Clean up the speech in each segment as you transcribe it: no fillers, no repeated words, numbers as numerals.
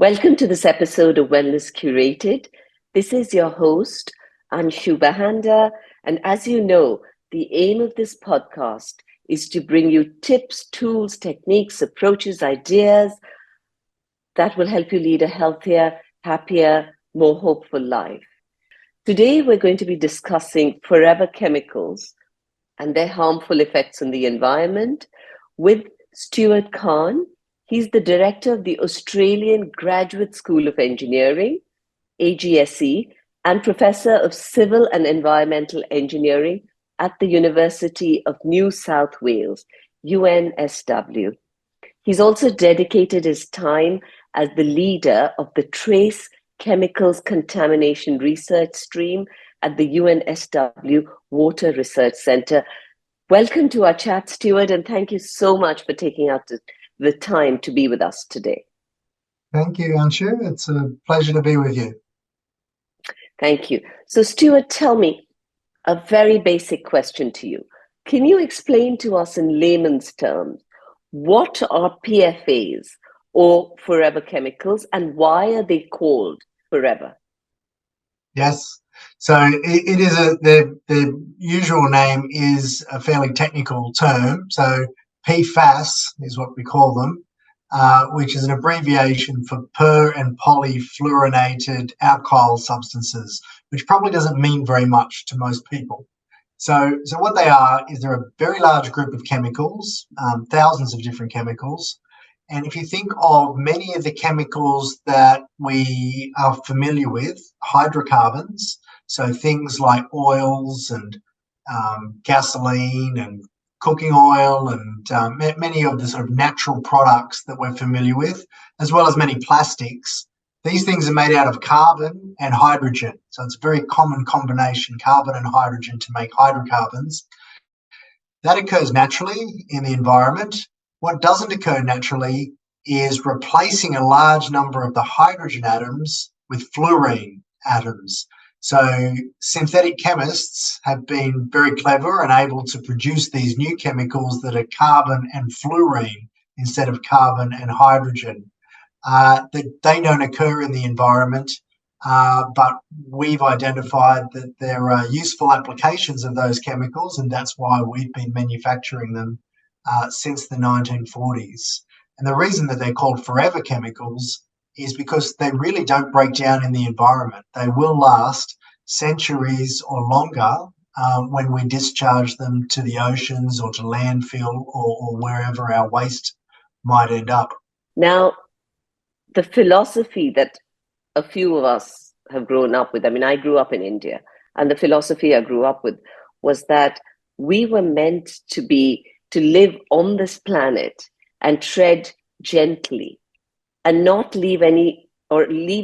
Welcome to this episode of Wellness Curated. This is your host, Anshu Bahanda. And as you know, the aim of this podcast is to bring you tips, tools, techniques, approaches, ideas that will help you lead a healthier, happier, more hopeful life. Today, we're going to be discussing forever chemicals and their harmful effects on the environment with Stuart Khan. He's the director of the Australian Graduate School of Engineering, AGSE, and professor of civil and environmental engineering at the University of New South Wales, UNSW. He's also dedicated his time as the leader of the Trace Chemicals Contamination Research Stream at the UNSW Water Research Centre. Welcome to our chat, Stuart, and thank you so much for taking out the time to be with us today. Thank you, Anshu. It's a pleasure to be with you. Thank you. So, Stuart, tell me a very basic question to you. Can you explain to us in layman's terms, what are PFAS or forever chemicals and why are they called forever? Yes. So it is the usual name is a fairly technical term. So PFAS is what we call them, which is an abbreviation for per and polyfluorinated alkyl substances, which probably doesn't mean very much to most people. So what they are is they're a very large group of chemicals, thousands of different chemicals. And if you think of many of the chemicals that we are familiar with, hydrocarbons, so things like oils and gasoline and cooking oil and many of the sort of natural products that we're familiar with, as well as many plastics. These things are made out of carbon and hydrogen. So it's a very common combination, carbon and hydrogen, to make hydrocarbons. That occurs naturally in the environment. What doesn't occur naturally is replacing a large number of the hydrogen atoms with fluorine atoms. So synthetic chemists have been very clever and able to produce these new chemicals that are carbon and fluorine instead of carbon and hydrogen. That they don't occur in the environment, but we've identified that there are useful applications of those chemicals, and that's why we've been manufacturing them since the 1940s. And the reason that they're called forever chemicals is because they really don't break down in the environment. They will last centuries or longer when we discharge them to the oceans or to landfill or wherever our waste might end up. Now, the philosophy that a few of us have grown up with, I grew up in India, and the philosophy I grew up with was that we were meant to live on this planet and tread gently and not leave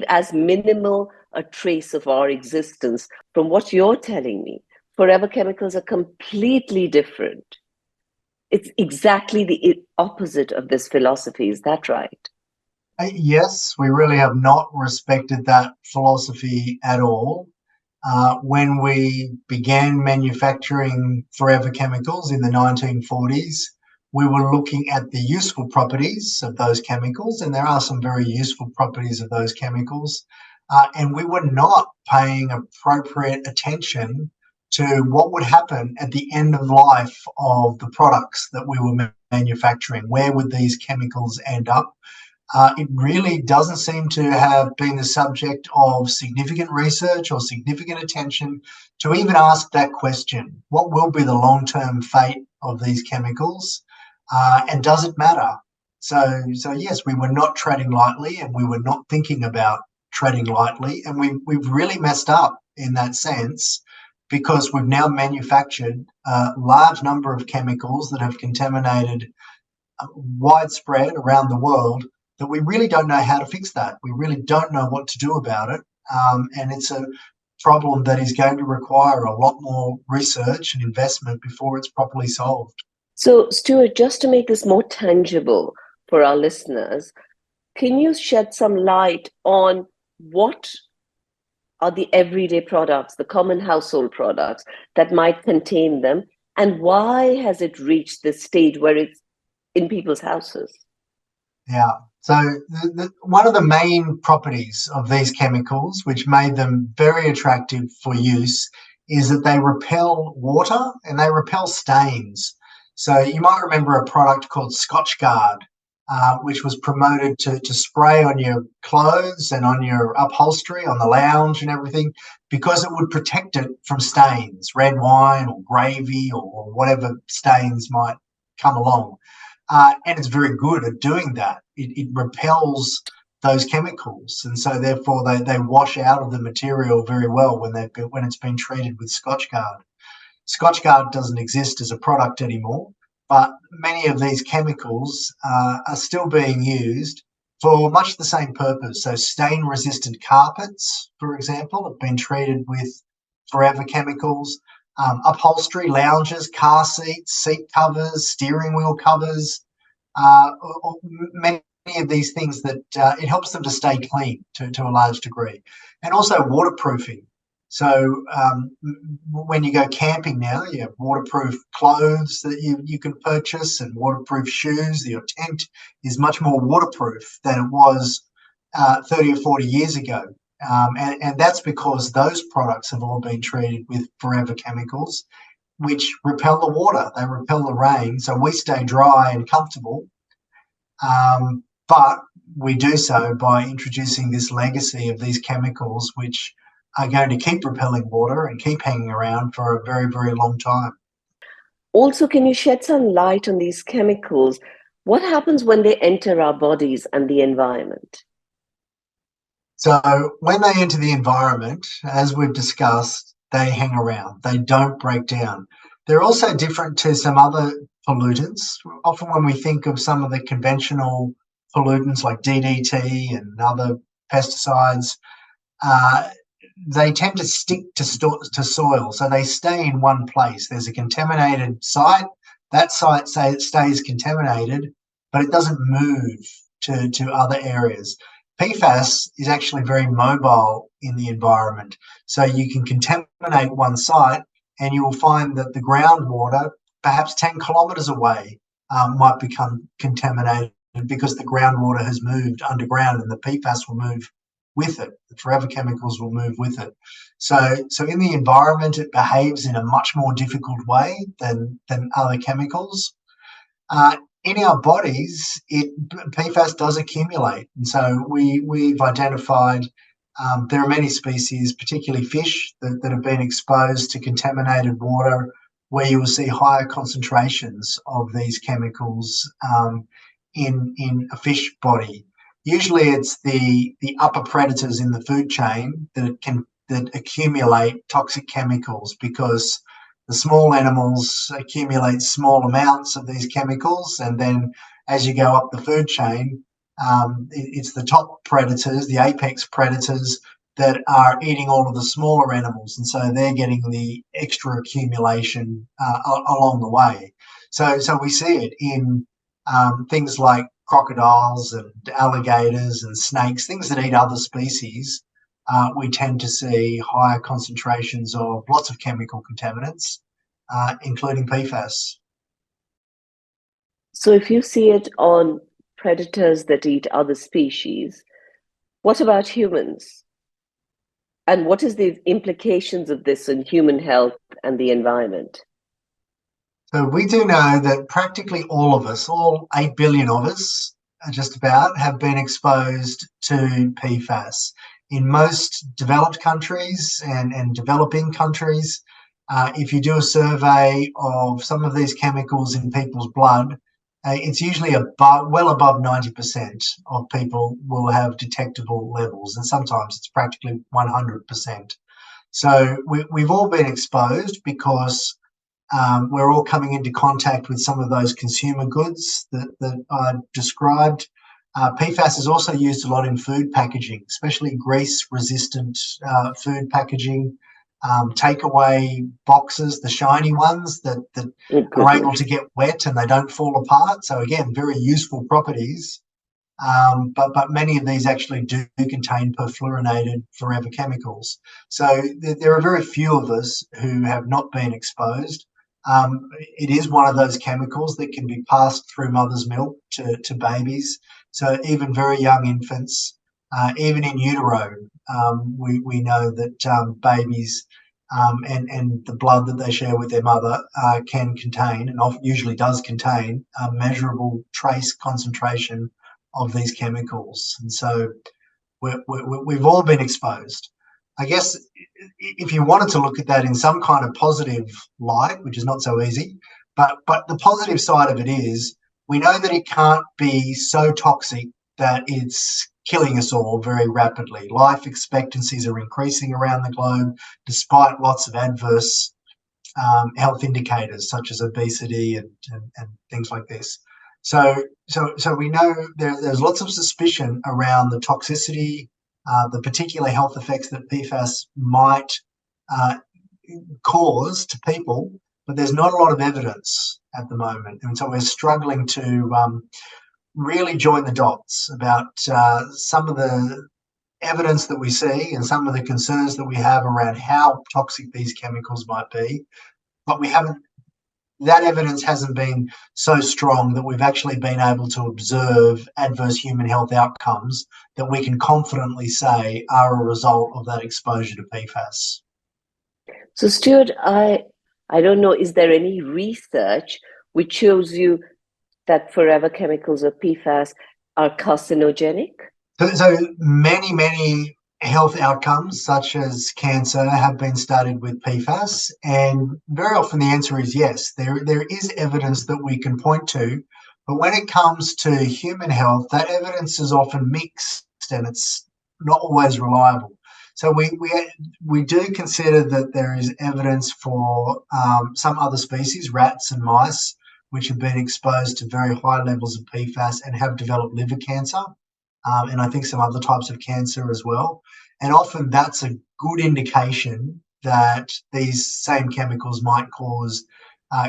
as minimal a trace of our existence. From what you're telling me, forever chemicals are completely different. It's exactly the opposite of this philosophy. Is that right? Yes, we really have not respected that philosophy at all. When we began manufacturing forever chemicals in the 1940s, we were looking at the useful properties of those chemicals, and there are some very useful properties of those chemicals, and we were not paying appropriate attention to what would happen at the end of life of the products that we were manufacturing. Where would these chemicals end up? It really doesn't seem to have been the subject of significant research or significant attention to even ask that question. What will be the long-term fate of these chemicals? And does it matter? So yes, we were not treading lightly, and we were not thinking about treading lightly. And we've really messed up in that sense, because we've now manufactured a large number of chemicals that have contaminated widespread around the world, that we really don't know how to fix that. We really don't know what to do about it. And it's a problem that is going to require a lot more research and investment before it's properly solved. So, Stuart, just to make this more tangible for our listeners, can you shed some light on what are the everyday products, the common household products that might contain them, and why has it reached this stage where it's in people's houses? Yeah. So one of the main properties of these chemicals, which made them very attractive for use, is that they repel water and they repel stains. So you might remember a product called Scotchgard, which was promoted to spray on your clothes and on your upholstery, on the lounge and everything, because it would protect it from stains, red wine or gravy or whatever stains might come along. And it's very good at doing that. It repels those chemicals, and so therefore they wash out of the material very well when it's been treated with Scotchgard. Scotchgard doesn't exist as a product anymore, but many of these chemicals are still being used for much the same purpose. So stain-resistant carpets, for example, have been treated with forever chemicals. Upholstery, lounges, car seats, seat covers, steering wheel covers, many of these things that it helps them to stay clean to a large degree. And also waterproofing. So when you go camping now, you have waterproof clothes that you can purchase and waterproof shoes. Your tent is much more waterproof than it was 30 or 40 years ago. And that's because those products have all been treated with forever chemicals, which repel the water. They repel the rain, so we stay dry and comfortable. But we do so by introducing this legacy of these chemicals, which are going to keep repelling water and keep hanging around for a very, very long time. Also, can you shed some light on these chemicals? What happens when they enter our bodies and the environment? So when they enter the environment, as we've discussed, they hang around. They don't break down. They're also different to some other pollutants. Often when we think of some of the conventional pollutants like DDT and other pesticides, they tend to stick to soil, so they stay in one place. There's a contaminated site. That site stays contaminated, but it doesn't move to other areas. PFAS is actually very mobile in the environment. So you can contaminate one site and you will find that the groundwater, perhaps 10 kilometres away, might become contaminated because the groundwater has moved underground and the PFAS will move with it. The forever chemicals will move with it. So in the environment, it behaves in a much more difficult way than other chemicals. In our bodies, PFAS does accumulate. And so we've identified there are many species, particularly fish, that have been exposed to contaminated water where you will see higher concentrations of these chemicals in a fish body. Usually it's the upper predators in the food chain that accumulate toxic chemicals, because the small animals accumulate small amounts of these chemicals, and then as you go up the food chain, it's the top predators, the apex predators, that are eating all of the smaller animals, and so they're getting the extra accumulation along the way. So we see it in things like crocodiles and alligators and snakes, things that eat other species. We tend to see higher concentrations of lots of chemical contaminants, including PFAS. So, if you see it on predators that eat other species, what about humans? And what is the implications of this on human health and the environment? So we do know that practically all of us, all 8 billion of us, just about, have been exposed to PFAS. In most developed countries and developing countries, if you do a survey of some of these chemicals in people's blood, it's usually well above 90% of people will have detectable levels, and sometimes it's practically 100%. So we've all been exposed because we're all coming into contact with some of those consumer goods that I described. PFAS is also used a lot in food packaging, especially grease-resistant food packaging, takeaway boxes, the shiny ones that are able to get wet and they don't fall apart. So again, very useful properties. But many of these actually do contain perfluorinated forever chemicals. So there are very few of us who have not been exposed. It is one of those chemicals that can be passed through mother's milk to babies. So even very young infants, even in utero, we know that babies and the blood that they share with their mother can contain, and often usually does contain, a measurable trace concentration of these chemicals. And so we've all been exposed. I guess if you wanted to look at that in some kind of positive light, which is not so easy, but the positive side of it is we know that it can't be so toxic that it's killing us all very rapidly. Life expectancies are increasing around the globe despite lots of adverse health indicators such as obesity and things like this. So we know there's lots of suspicion around the toxicity, the particular health effects that PFAS might uh, cause to people, but there's not a lot of evidence at the moment. And so we're struggling to really join the dots about some of the evidence that we see and some of the concerns that we have around how toxic these chemicals might be. But that evidence hasn't been so strong that we've actually been able to observe adverse human health outcomes that we can confidently say are a result of that exposure to PFAS. So, Stuart, I don't know, is there any research which shows you that forever chemicals or PFAS are carcinogenic? So many health outcomes, such as cancer, have been studied with PFAS, and very often the answer is yes. There is evidence that we can point to, but when it comes to human health, that evidence is often mixed and it's not always reliable. So we do consider that there is evidence for some other species, rats and mice, which have been exposed to very high levels of PFAS and have developed liver cancer. And I think some other types of cancer as well. And often that's a good indication that these same chemicals might cause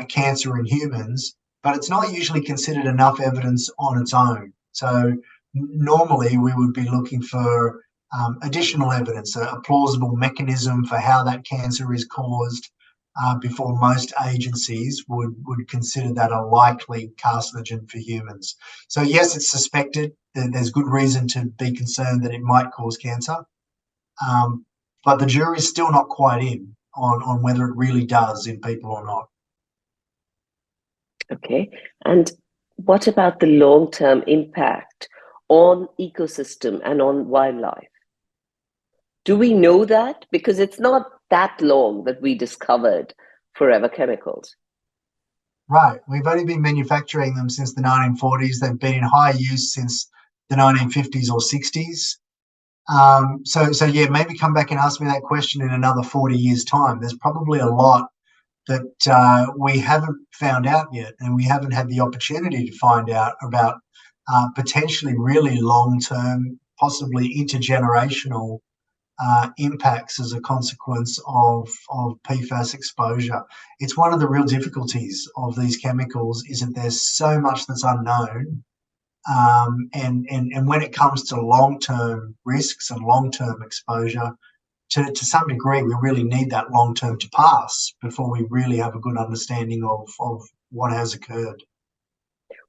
cancer in humans, but it's not usually considered enough evidence on its own. So normally we would be looking for additional evidence, a plausible mechanism for how that cancer is caused, before most agencies would consider that a likely carcinogen for humans. So yes, it's suspected. There's good reason to be concerned that it might cause cancer, but the jury's still not quite in on whether it really does in people or not. Okay. And what about the long-term impact on ecosystem and on wildlife? Do we know that? Because it's not that long that we discovered forever chemicals. Right. We've only been manufacturing them since the 1940s. They've been in high use since the 1950s or 60s. So yeah, maybe come back and ask me that question in another 40 years' time. There's probably a lot that we haven't found out yet, and we haven't had the opportunity to find out about potentially really long-term, possibly intergenerational impacts as a consequence of PFAS exposure. It's one of the real difficulties of these chemicals is that there's so much that's unknown. And when it comes to long-term risks and long-term exposure, to some degree, we really need that long-term to pass before we really have a good understanding of what has occurred.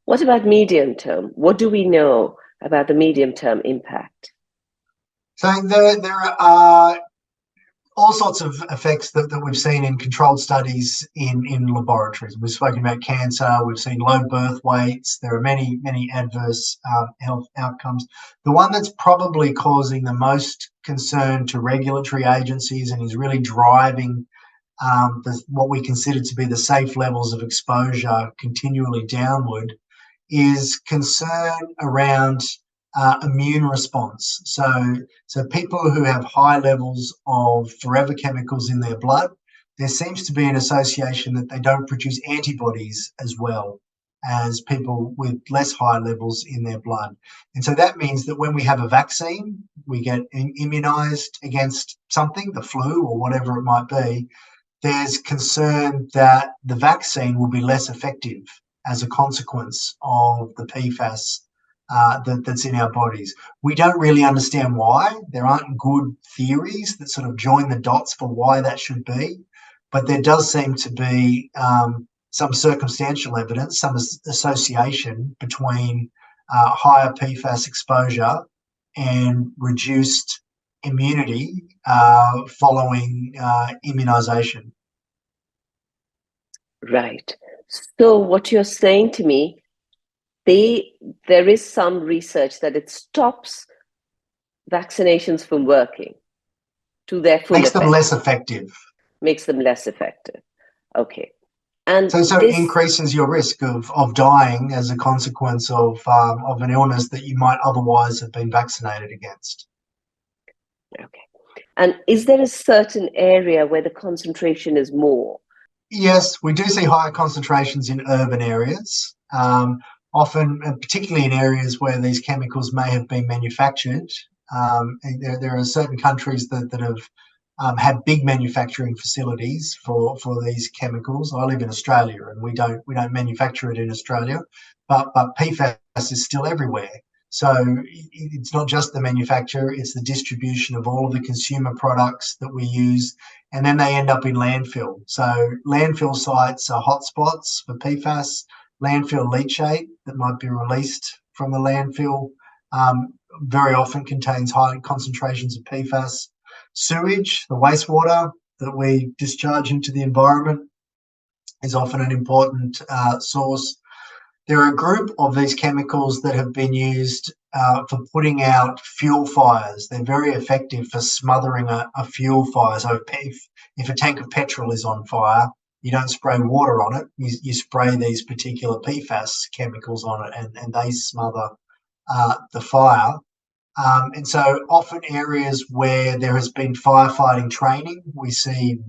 What about medium term? What do we know about the medium term impact? So there are all sorts of effects that we've seen in controlled studies in laboratories. We've spoken about cancer, we've seen low birth weights, there are many adverse health outcomes. The one that's probably causing the most concern to regulatory agencies and is really driving what we consider to be the safe levels of exposure continually downward is concern around immune response. So people who have high levels of forever chemicals in their blood, there seems to be an association that they don't produce antibodies as well as people with less high levels in their blood. And so that means that when we have a vaccine, we get immunized against something, the flu or whatever it might be, there's concern that the vaccine will be less effective as a consequence of the PFAS that's in our bodies. We don't really understand why. There aren't good theories that sort of join the dots for why that should be, but there does seem to be some circumstantial evidence, some association between higher PFAS exposure and reduced immunity following immunisation. Right. So what you're saying to me, there is some research that it stops vaccinations from working to their full Makes effect. them less effective. Makes them less effective. Okay. And so it increases your risk of dying as a consequence of an illness that you might otherwise have been vaccinated against. Okay. And is there a certain area where the concentration is more? Yes, we do see higher concentrations in urban areas, often, particularly in areas where these chemicals may have been manufactured. There are certain countries that have had big manufacturing facilities for these chemicals. I live in Australia, and we don't manufacture it in Australia, but PFAS is still everywhere. So it's not just the manufacture, it's the distribution of all of the consumer products that we use, and then they end up in landfill. So landfill sites are hotspots for PFAS. Landfill leachate that might be released from the landfill very often contains high concentrations of PFAS. Sewage, the wastewater that we discharge into the environment, is often an important source. There are a group of these chemicals that have been used for putting out fuel fires. They're very effective for smothering a fuel fire. So if a tank of petrol is on fire, you don't spray water on it. You spray these particular PFAS chemicals on it, and they smother the fire. And so often areas where there has been firefighting training, we see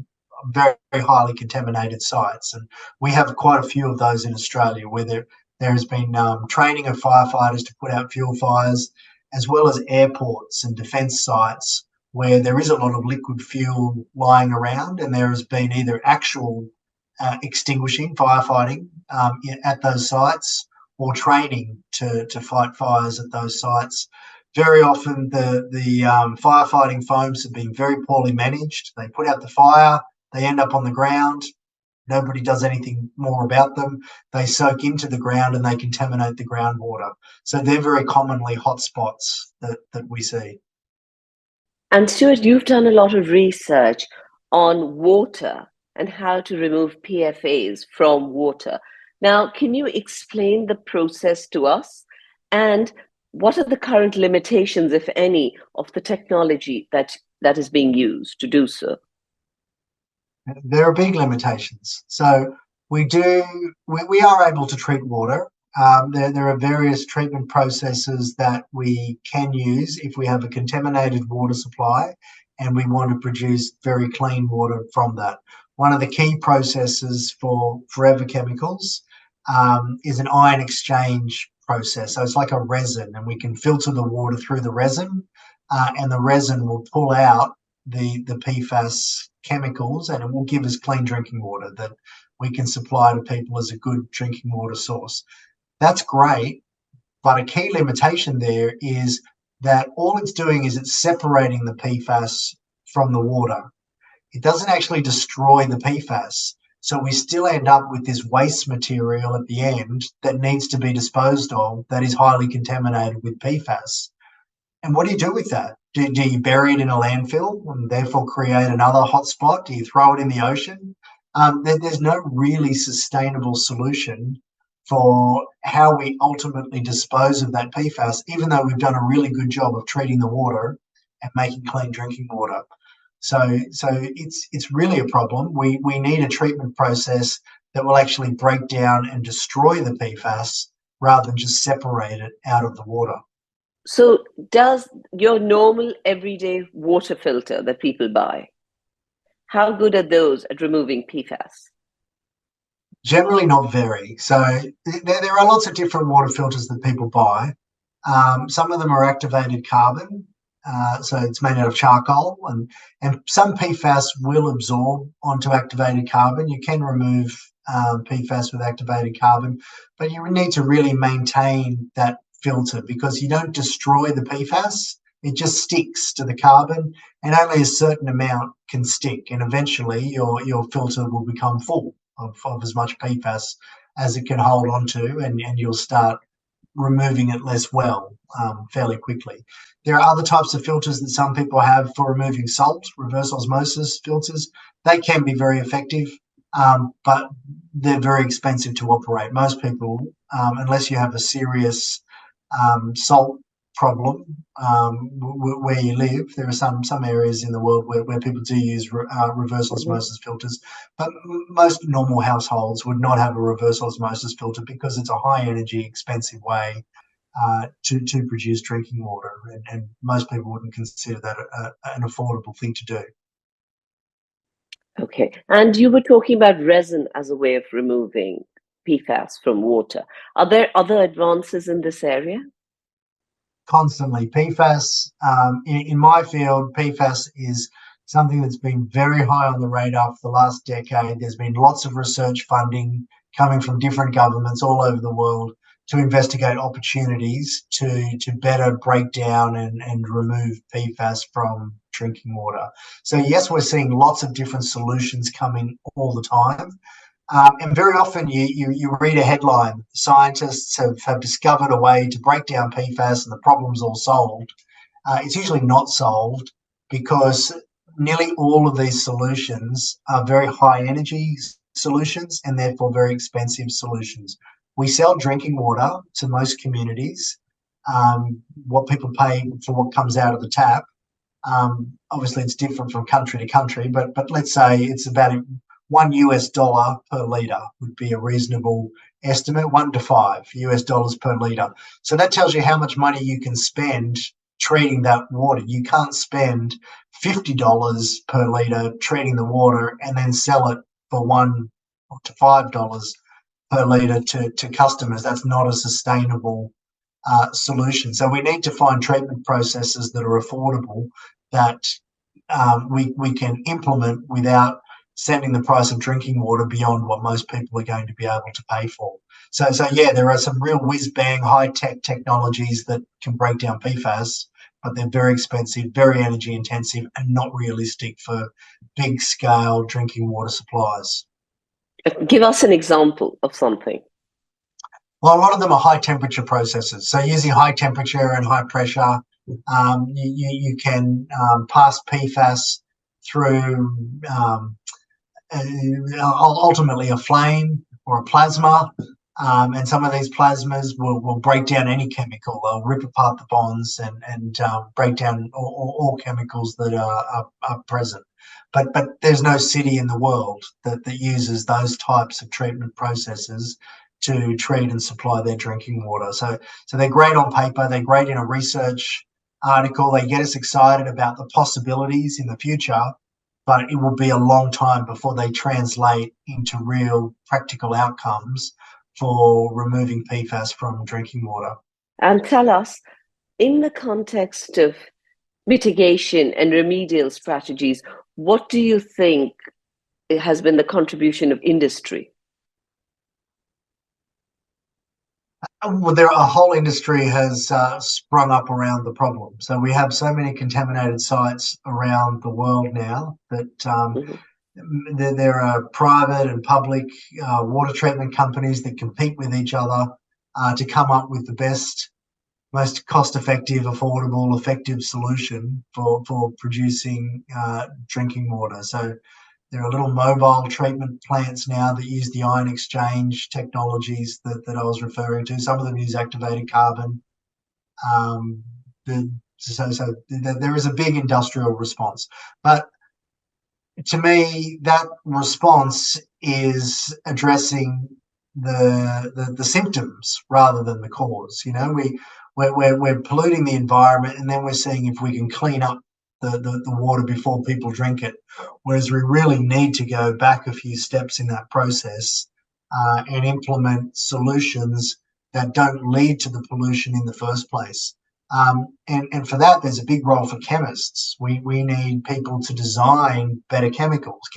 very, very highly contaminated sites. And we have quite a few of those in Australia where there has been training of firefighters to put out fuel fires, as well as airports and defence sites where there is a lot of liquid fuel lying around, and there has been either actual extinguishing, firefighting at those sites, or training to fight fires at those sites. Very often the firefighting foams have been very poorly managed. They put out the fire, they end up on the ground, nobody does anything more about them. They soak into the ground and they contaminate the groundwater. So they're very commonly hotspots that we see. And Stuart, you've done a lot of research on water and how to remove PFAS from water. Now, can you explain the process to us? And what are the current limitations, if any, of the technology that is being used to do so? There are big limitations. So we are able to treat water. There are various treatment processes that we can use if we have a contaminated water supply and we want to produce very clean water from that. One of the key processes for forever chemicals is an ion exchange process. So it's like a resin, and we can filter the water through the resin, and the resin will pull out the PFAS chemicals, and it will give us clean drinking water that we can supply to people as a good drinking water source. That's great, but a key limitation there is that all it's doing is it's separating the PFAS from the water. It doesn't actually destroy the PFAS. So we still end up with this waste material at the end that needs to be disposed of that is highly contaminated with PFAS. And what do you do with that? Do you bury it in a landfill and therefore create another hotspot? Do you throw it in the ocean? There's no really sustainable solution for how we ultimately dispose of that PFAS, even though we've done a really good job of treating the water and making clean drinking water. So it's really a problem. We need a treatment process that will actually break down and destroy the PFAS rather than just separate it out of the water. So does your normal everyday water filter that people buy, how good are those at removing PFAS? Generally not very. So there are lots of different water filters that people buy. Some of them are activated carbon. So it's made out of charcoal, and some PFAS will absorb onto activated carbon. You can remove PFAS with activated carbon, but you need to really maintain that filter because you don't destroy the PFAS. It just sticks to the carbon, and only a certain amount can stick, and eventually your filter will become full of as much PFAS as it can hold on to, and you'll start removing it less well fairly quickly. There are other types of filters that some people have for removing salt, reverse osmosis filters. They can be very effective, but they're very expensive to operate. Most people, unless you have a serious salt problem where you live, there are some areas in the world where people do use reverse osmosis filters, but most normal households would not have a reverse osmosis filter because it's a high energy, expensive way to produce drinking water, and most people wouldn't consider that an affordable thing to do. Okay, and you were talking about resin as a way of removing PFAS from water. Are there other advances in this area? Constantly. PFAS, in my field, PFAS is something that's been very high on the radar for the last decade. There's been lots of research funding coming from different governments all over the world to investigate opportunities to better break down and remove PFAS from drinking water. So yes, we're seeing lots of different solutions coming all the time. And very often you read a headline, scientists have discovered a way to break down PFAS and the problem's all solved. It's usually not solved because nearly all of these solutions are very high energy solutions and therefore very expensive solutions. We sell drinking water to most communities, what people pay for what comes out of the tap. Obviously, it's different from country to country, but let's say it's about $1 per litre would be a reasonable estimate, $1 to $5 per litre. So that tells you how much money you can spend treating that water. You can't spend $50 per litre treating the water and then sell it for $1 to $5 per litre to customers. That's not a sustainable solution. So we need to find treatment processes that are affordable, that we can implement without sending the price of drinking water beyond what most people are going to be able to pay for. So yeah, there are some real whiz-bang high-tech technologies that can break down PFAS, but they're very expensive, very energy intensive, and not realistic for big-scale drinking water supplies. Give us an example of something. Well, a lot of them are high-temperature processes. So using high temperature and high pressure, you can pass PFAS through ultimately a flame or a plasma, and some of these plasmas will break down any chemical. They'll rip apart the bonds and break down all chemicals that are present. But there's no city in the world that uses those types of treatment processes to treat and supply their drinking water. So they're great on paper, they're great in a research article, they get us excited about the possibilities in the future, but it will be a long time before they translate into real practical outcomes for removing PFAS from drinking water. And tell us, in the context of mitigation and remedial strategies, what do you think has been the contribution of industry? Well, a whole industry has sprung up around the problem. So we have so many contaminated sites around the world now that there are private and public water treatment companies that compete with each other to come up with the best, most cost-effective, affordable, effective solution for producing drinking water. So there are little mobile treatment plants now that use the ion exchange technologies that I was referring to. Some of them use activated carbon. So there is a big industrial response. But to me, that response is addressing the symptoms rather than the cause. You know, we're polluting the environment, and then we're seeing if we can clean up the water before people drink it, whereas we really need to go back a few steps in that process and implement solutions that don't lead to the pollution in the first place. And for that, there's a big role for chemists. We need people to design better chemicals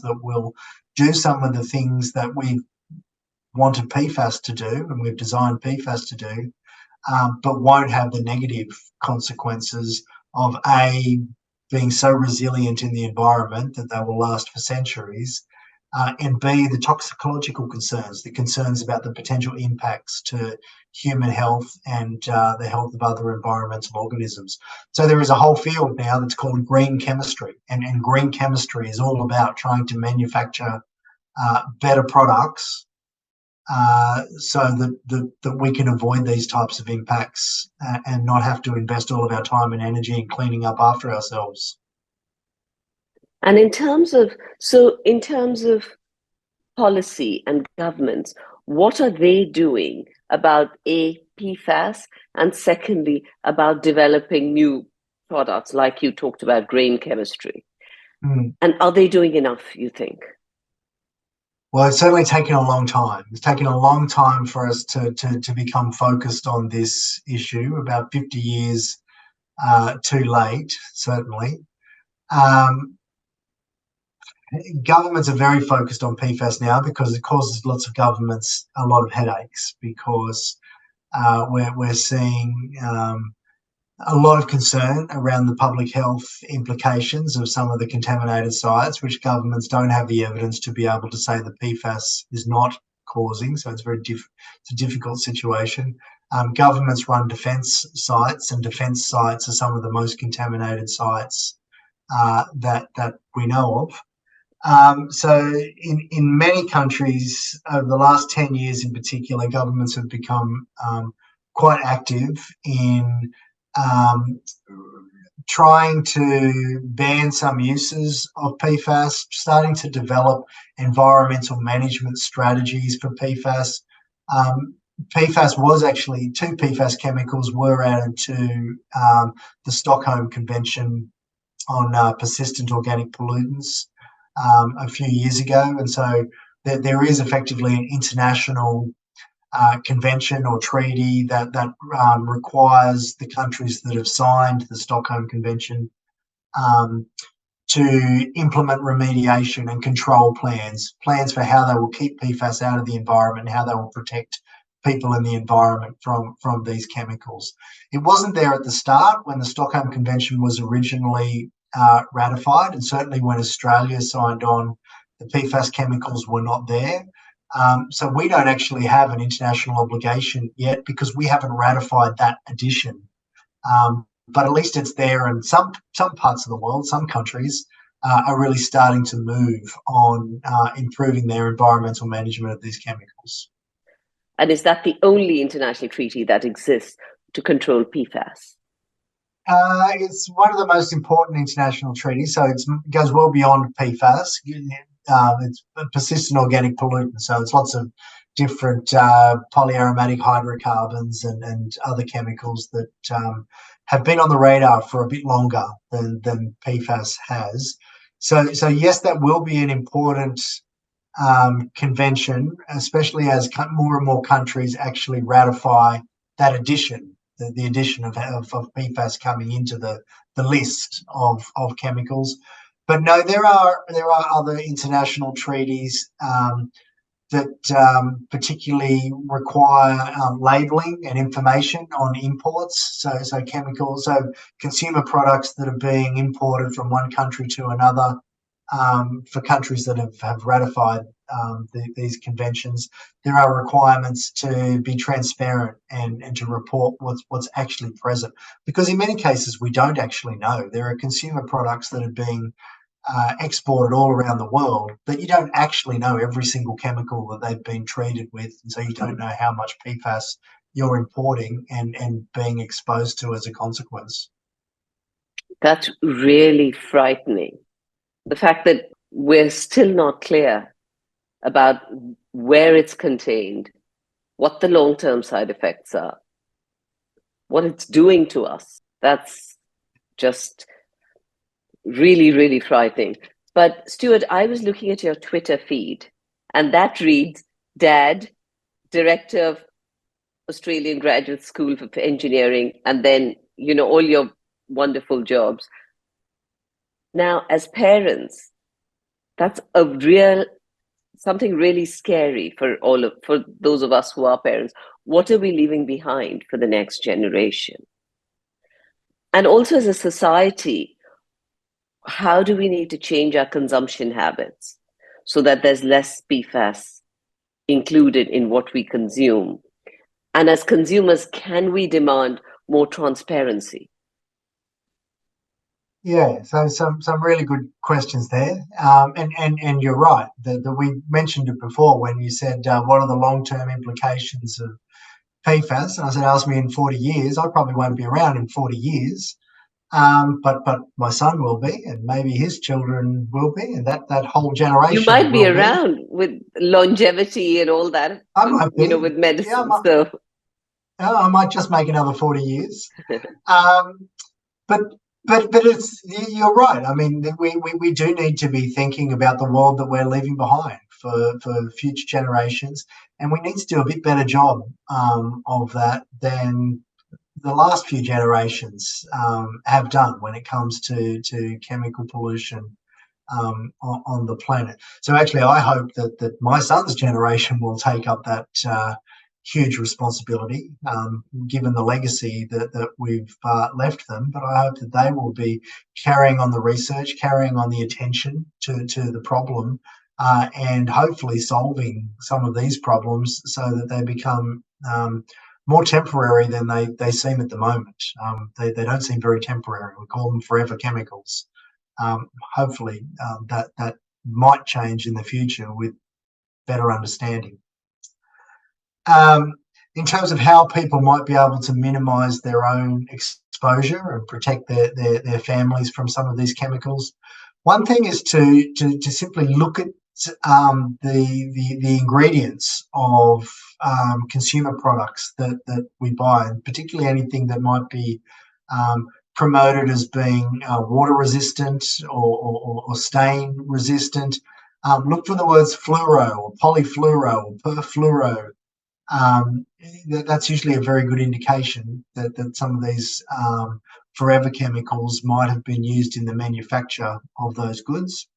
that will do some of the things that we've wanted PFAS to do and we've designed PFAS to do, but won't have the negative consequences of being so resilient in the environment that they will last for centuries, and B, the toxicological concerns, the concerns about the potential impacts to human health and the health of other environmental organisms. So there is a whole field now that's called green chemistry, and green chemistry is all about trying to manufacture better products so that we can avoid these types of impacts and not have to invest all of our time and energy in cleaning up after ourselves. And in terms of policy and governments, what are they doing about PFAS, and secondly, about developing new products like you talked about grain chemistry? And are they doing enough, you think? Well, it's certainly taken a long time. It's taken a long time for us to become focused on this issue, about 50 years too late, certainly. Governments are very focused on PFAS now because it causes lots of governments a lot of headaches, because we're seeing a lot of concern around the public health implications of some of the contaminated sites, which governments don't have the evidence to be able to say that PFAS is not causing. So it's it's a difficult situation. Governments run defence sites, and defence sites are some of the most contaminated sites that we know of. So in many countries over the last 10 years in particular, governments have become quite active in trying to ban some uses of PFAS, starting to develop environmental management strategies for PFAS. PFAS was actually, 2 PFAS chemicals were added to the Stockholm Convention on persistent organic pollutants a few years ago. And so there is effectively an international convention or treaty that requires the countries that have signed the Stockholm Convention to implement remediation and control plans for how they will keep PFAS out of the environment and how they will protect people in the environment from these chemicals. It wasn't there at the start when the Stockholm Convention was originally ratified, and certainly when Australia signed on, the PFAS chemicals were not there. So we don't actually have an international obligation yet because we haven't ratified that addition. But at least it's there, and some parts of the world, some countries are really starting to move on improving their environmental management of these chemicals. And is that the only international treaty that exists to control PFAS? It's one of the most important international treaties, so it goes well beyond PFAS. It's a persistent organic pollutant, so it's lots of different polyaromatic hydrocarbons and other chemicals that have been on the radar for a bit longer than PFAS has. So yes, that will be an important convention, especially as more and more countries actually ratify that addition, the addition of PFAS coming into the list of chemicals. But no, there are other international treaties that particularly require labelling and information on imports. So chemicals, so consumer products that are being imported from one country to another. For countries that have ratified these conventions, there are requirements to be transparent and to report what's actually present. Because in many cases, we don't actually know. There are consumer products that are being exported all around the world, but you don't actually know every single chemical that they've been treated with. And so you don't know how much PFAS you're importing and being exposed to as a consequence. That's really frightening. The fact that we're still not clear about where it's contained, what the long-term side effects are, what it's doing to us. That's just really, really frightening. But Stuart, I was looking at your Twitter feed, and that reads, Dad, Director of Australian Graduate School for Engineering, and then, all your wonderful jobs. Now, as parents, that's something really scary for those of us who are parents. What are we leaving behind for the next generation? And also as a society, how do we need to change our consumption habits so that there's less PFAS included in what we consume? And as consumers, can we demand more transparency? Yeah, so some really good questions there, and you're right that we mentioned it before when you said what are the long-term implications of PFAS, and I said ask me in 40 years. I probably won't be around in 40 years, but my son will be, and maybe his children will be, and that whole You generation might be will be. around with longevity and all that, I might be, with yeah, medicine. So, I might just make another 40 years. Um, but but it's you're right. I mean, we do need to be thinking about the world that we're leaving behind for future generations, and we need to do a bit better job of that than the last few generations have done when it comes to chemical pollution on the planet. So actually, I hope that my son's generation will take up that huge responsibility, given the legacy that we've left them. But I hope that they will be carrying on the research, carrying on the attention to the problem, and hopefully solving some of these problems so that they become more temporary than they seem at the moment. They don't seem very temporary. We call them forever chemicals. Hopefully that might change in the future with better understanding. In terms of how people might be able to minimise their own exposure and protect their families from some of these chemicals, one thing is to simply look at the ingredients of consumer products that we buy, and particularly anything that might be promoted as being water resistant or stain resistant. Look for the words fluoro or polyfluoro or perfluoro. That's usually a very good indication that some of these forever chemicals might have been used in the manufacture of those goods.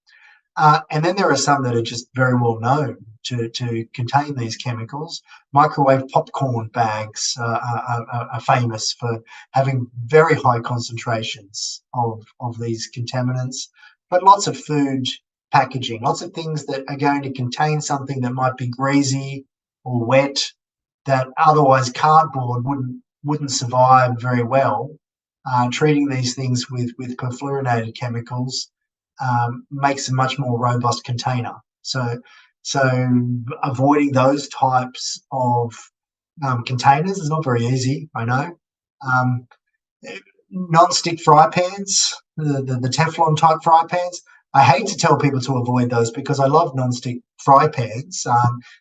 And then there are some that are just very well known to contain these chemicals. Microwave popcorn bags are famous for having very high concentrations of these contaminants, but lots of food packaging, lots of things that are going to contain something that might be greasy or wet, that otherwise cardboard wouldn't survive very well. Treating these things with perfluorinated chemicals makes a much more robust container. So avoiding those types of containers is not very easy, I know. Non-stick fry pans, the Teflon type fry pans, I hate to tell people to avoid those because I love non-stick fry pans.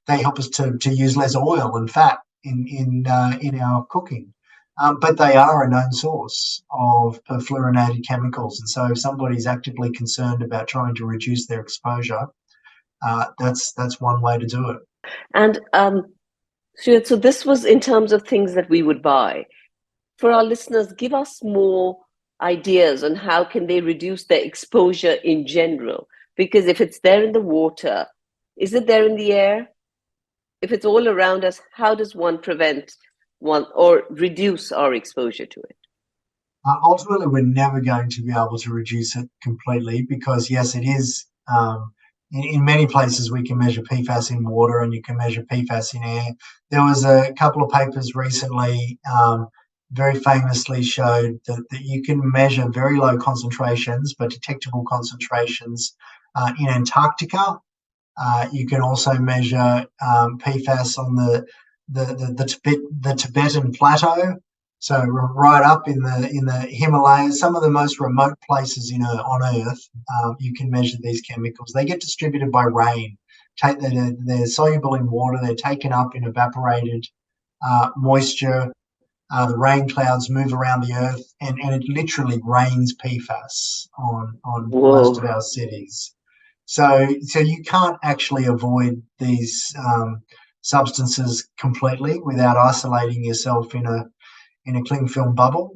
They help us to use less oil and fat in our cooking. But they are a known source of perfluorinated chemicals. And so if somebody's actively concerned about trying to reduce their exposure, that's one way to do it. And Stuart, so this was in terms of things that we would buy. For our listeners, give us more ideas on how can they reduce their exposure in general. Because if it's there in the water, is it there in the air? If it's all around us, how does one prevent one or reduce our exposure to it? Ultimately, we're never going to be able to reduce it completely because, yes, it is. In many places, we can measure PFAS in water and you can measure PFAS in air. There was a couple of papers recently very famously showed that you can measure very low concentrations, but detectable concentrations in Antarctica. You can also measure PFAS on the Tibetan plateau. So right up in the Himalayas, some of the most remote places on Earth, you can measure these chemicals. They get distributed by rain. They're soluble in water. They're taken up in evaporated moisture. The rain clouds move around the Earth, and it literally rains PFAS on most of Whoa. our cities. So you can't actually avoid these substances completely without isolating yourself in a cling film bubble.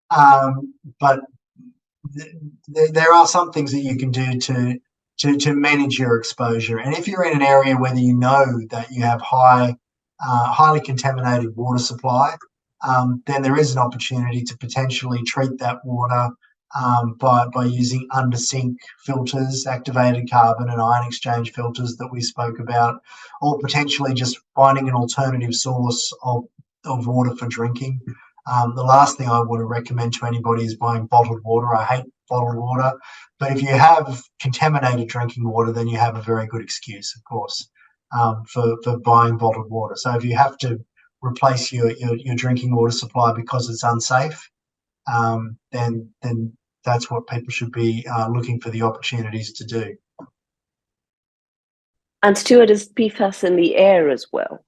But there are some things that you can do to manage your exposure. And if you're in an area where you know that you have highly contaminated water supply, then there is an opportunity to potentially treat that water by using under sink filters, activated carbon and ion exchange filters that we spoke about, or potentially just finding an alternative source of water for drinking. The last thing I want to recommend to anybody is buying bottled water. I hate bottled water, but if you have contaminated drinking water, then you have a very good excuse, of course, for buying bottled water. So if you have to replace your drinking water supply because it's unsafe, then that's what people should be looking for the opportunities to do. And Stuart, is PFAS in the air as well?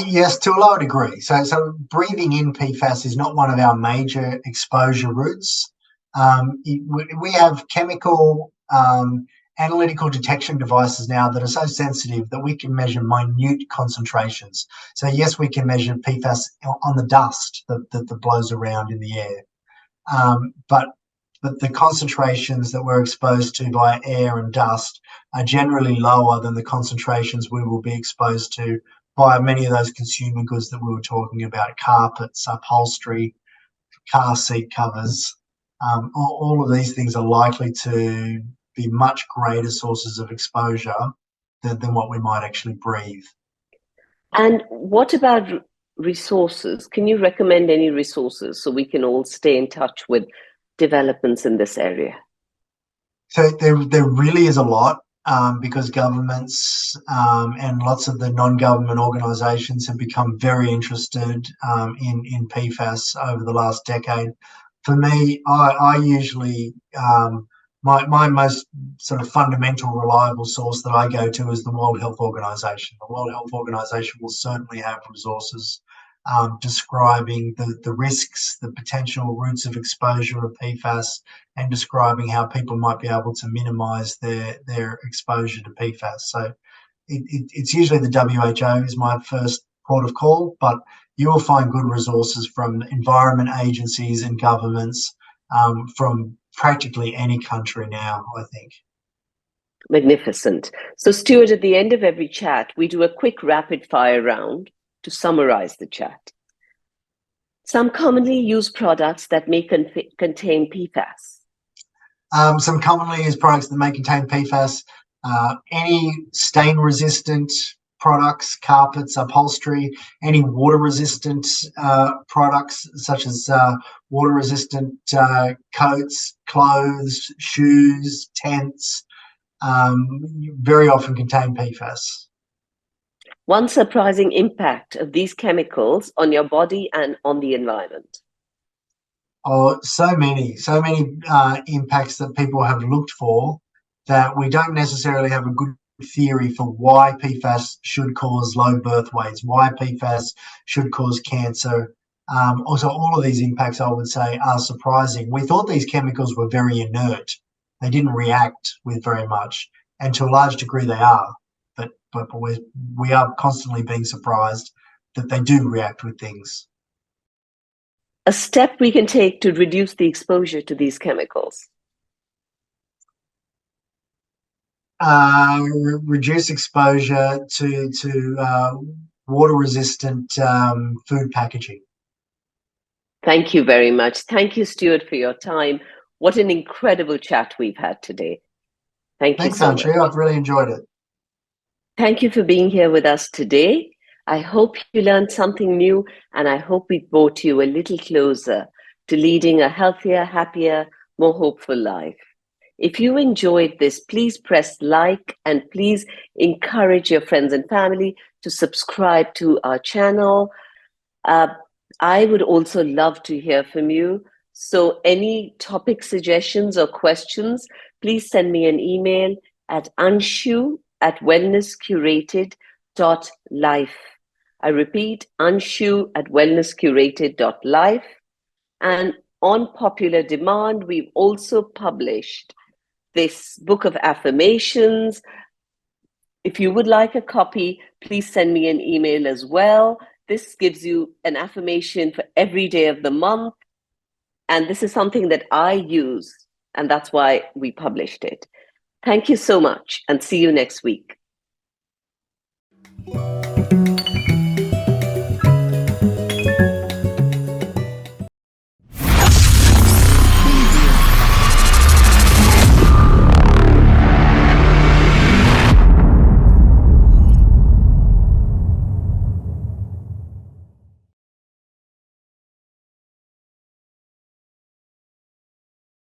Yes, to a lower degree. So breathing in PFAS is not one of our major exposure routes. We have chemical analytical detection devices now that are so sensitive that we can measure minute concentrations. So yes, we can measure PFAS on the dust that blows around in the air. But the concentrations that we're exposed to by air and dust are generally lower than the concentrations we will be exposed to by many of those consumer goods that we were talking about: carpets, upholstery, car seat covers. All of these things are likely to be much greater sources of exposure than what we might actually breathe. And what about resources? Can you recommend any resources so we can all stay in touch with developments in this area? So there really is a lot, because governments and lots of the non-government organisations have become very interested in PFAS over the last decade. For me, I usually my most sort of fundamental reliable source that I go to is the World Health Organization. The World Health Organization will certainly have resources describing the risks, the potential routes of exposure of PFAS, and describing how people might be able to minimise their exposure to PFAS. So it's usually the WHO is my first port of call, but you will find good resources from environment agencies and governments from practically any country now, I think. Magnificent. So, Stuart, at the end of every chat, we do a quick rapid fire round to summarize the chat. Some commonly used products that may contain PFAS. Some commonly used products that may contain PFAS, any stain-resistant products, carpets, upholstery, any water-resistant products such as water-resistant coats, clothes, shoes, tents, very often contain PFAS. One surprising impact of these chemicals on your body and on the environment. Oh, so many impacts that people have looked for that we don't necessarily have a good theory for why PFAS should cause low birth weights, why PFAS should cause cancer. Also, all of these impacts, I would say, are surprising. We thought these chemicals were very inert. They didn't react with very much, and to a large degree they are. But we are constantly being surprised that they do react with things. A step we can take to reduce the exposure to these chemicals. Reduce exposure to water-resistant food packaging. Thank you very much. Thank you, Stuart, for your time. What an incredible chat we've had today. Thanks so much. Thanks, Anshu. I've really enjoyed it. Thank you for being here with us today. I hope you learned something new, and I hope we brought you a little closer to leading a healthier, happier, more hopeful life. If you enjoyed this, please press like and please encourage your friends and family to subscribe to our channel. I would also love to hear from you. So any topic suggestions or questions, please send me an email at anshu@wellnesscurated.life. I repeat, anshu@wellnesscurated.life. And on popular demand, we've also published this book of affirmations. If you would like a copy, please send me an email as well. This gives you an affirmation for every day of the month. And this is something that I use, and that's why we published it. Thank you so much, and see you next week.